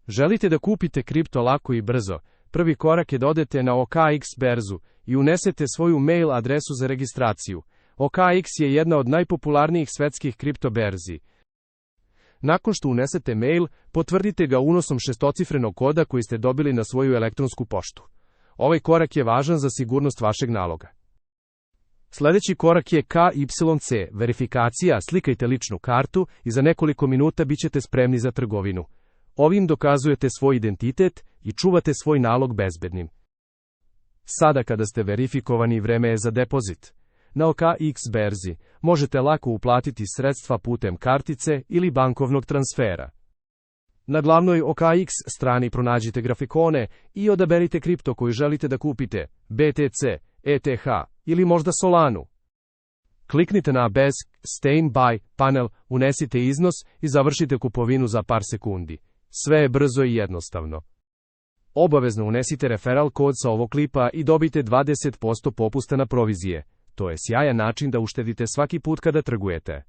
Želite da kupite kripto lako i brzo? Prvi korak je da odete na OKX berzu i unesete svoju mail adresu za registraciju. OKX je jedna od najpopularnijih svetskih kripto berzi. Nakon što unesete mail, potvrdite ga unosom šestocifrenog koda koji ste dobili na svoju elektronsku poštu. Ovaj korak je važan za sigurnost vašeg naloga. Sljedeći korak je KYC, verifikacija, slikajte ličnu kartu i za nekoliko minuta bit ćete spremni za trgovinu. Ovim dokazujete svoj identitet i čuvate svoj nalog bezbednim. Sada kada ste verifikovani, vreme je za depozit. Na OKX berzi možete lako uplatiti sredstva putem kartice ili bankovnog transfera. Na glavnoj OKX strani pronađite grafikone i odaberite kripto koju želite da kupite, BTC, ETH ili možda Solanu. Kliknite na Bez Standby panel, unesite iznos i završite kupovinu za par sekundi. Sve je brzo i jednostavno. Obavezno unesite referral kod sa ovog klipa i dobijte 20% popusta na provizije. To je sjajan način da uštedite svaki put kada trgujete.